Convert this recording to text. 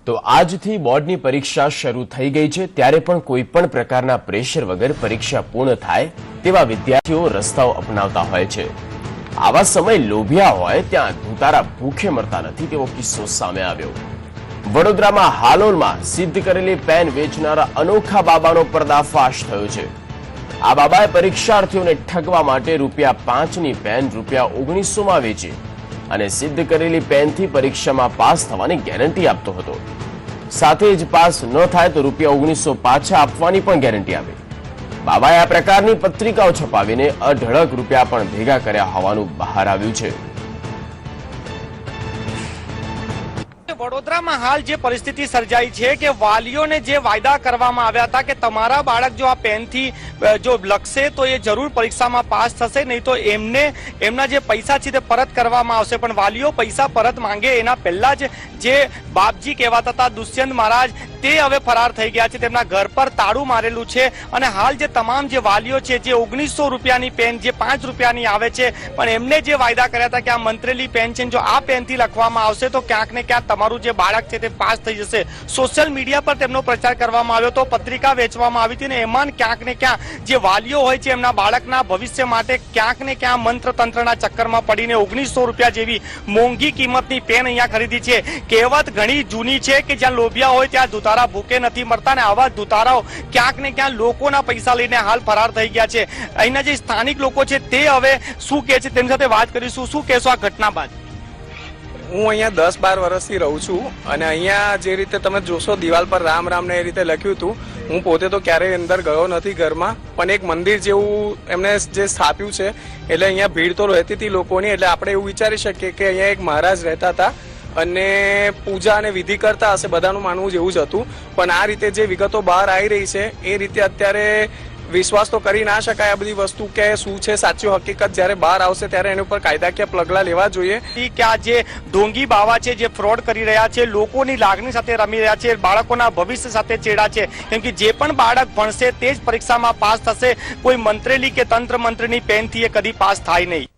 તો આજથી બોર્ડની પરીક્ષા શરૂ થઈ ગઈ છે, ત્યારે પણ કોઈપણ પ્રકારના પ્રેશર વગર પરીક્ષા પૂર્ણ થાય તેવા વિદ્યાર્થીઓ રસ્તાઓ અપનાવતા હોય છે। આવા સમય લોભિયા હોય ત્યાં ધુતારા ભૂખે મરતા નથી તેવો કિસ્સો સામે આવ્યો। વડોદરામાં હાલોલમાં સિદ્ધ કરેલી પેન વેચનારા અનોખા બાબાનો પર્દાફાશ થયો છે। આ બાબાએ પરીક્ષાર્થીઓને ઠગવા માટે ₹5ની પેન ₹1900માં વેચી અને સિદ્ધ કરેલી પેનથી પરીક્ષામાં પાસ થવાની ગેરંટી આપતો હતો। સાથે જ પાસ ન થાય તો ₹1900 પાછા આપવાની પણ ગેરંટી આપી। બાબાએ આ પ્રકારની પત્રિકાઓ છપાવીને અઢળક રૂપિયા પણ ભેગા કર્યા હોવાનું બહાર આવ્યું છે। વડોદરામાં હાલ જે પરિસ્થિતિ સર્જાઈ છે કે વાલીઓને જે વાયદા કરવામાં આવ્યા હતા કે તમારા બાળક જો આ પેનથી જો લખશે તો એ જરૂર પરીક્ષામાં પાસ થશે, નહીં તો એમના જે પૈસા છે તે પરત કરવામાં આવશે। પણ વાલીઓ પૈસા પરત માંગે એના પહેલા જ જે બાપજી કહેવાતા હતા દુષ્યંત મહારાજ તે હવે ફરાર થઈ ગયા છે। તેમના ઘર પર તાળું મારેલું છે અને હાલ જે તમામ જે વાલીઓ છે જે ₹1900ની પેન જે ₹5ની આવે છે પણ એમને જે વાયદા કર્યા હતા કે આ મંત્રેલી પેન છે, જો આ પેનથી લખવામાં આવશે તો ક્યાંક ને ક્યાંક તમારું જે બાળક છે તે પાસ થઈ જશે। સોશિયલ મીડિયા પર તેમનો પ્રચાર કરવામાં આવ્યો તો પત્રિકા વેચવામાં આવી હતી ને એમાં ક્યાંક ને ક્યાંક જે વાલીઓ હોય છે એમના બાળકના ભવિષ્ય માટે ક્યાંક ને ક્યાંક મંત્ર તંત્રના ચક્કરમાં પડીને ₹1900 જેવી મોંઘી કિંમતની પેન અહીંયા ખરીદી છે। કહેવત ઘણી જૂની છે કે જ્યાં લોભિયા હોય ત્યાં ધુતારા ભૂખે નથી મરતા ને આવા ધુતારાઓ ક્યાંક ને ક્યાંક લોકોના પૈસા લઈને હાલ ફરાર થઈ ગયા છે। અહીંના જે સ્થાનિક લોકો છે તે હવે શું કહે છે તેમની સાથે વાત કરીશું। શું કહેશો આ ઘટના બાદ? હું અહીંયા 10-12 વર્ષથી રહું છું અને અહીંયા જે રીતે તમે જોશો દિવાલ પર રામ રામ ને એ રીતે લખ્યું હતું। હું પોતે તો ક્યારેય અંદર ગયો નથી ઘરમાં, પણ એક મંદિર જેવું એમને જે સ્થાપ્યું છે એટલે અહીંયા ભીડ તો રહેતી હતી લોકોની। એટલે આપણે એવું વિચારી શકીએ કે અહીંયા એક મહારાજ રહેતા હતા અને પૂજા અને વિધિ કરતા હશે, બધાનું માનવું જેવું જ હતું। પણ આ રીતે જે વિગતો બહાર આવી રહી છે એ રીતે અત્યારે વિશ્વાસ તો કરી ના શકાય આ બધી વસ્તુ કે શું છે સાચી હકીકત જ્યારે બહાર આવશે ત્યારે એની ઉપર કાયદાકીય પગલાં લેવા જોઈએ કે આ જે ઢોંગી બાવા છે જે ફ્રોડ કરી રહ્યા છે, લોકોની લાગણી સાથે રમી રહ્યા છે, બાળકોના ભવિષ્ય સાથે ચેડા છે। કેમ કે જે પણ બાળક ભણશે તે જ પરીક્ષામાં પાસ થશે, કોઈ મંત્રેલી કે તંત્ર મંત્રની પેનથી એ કદી પાસ થાય નહીં।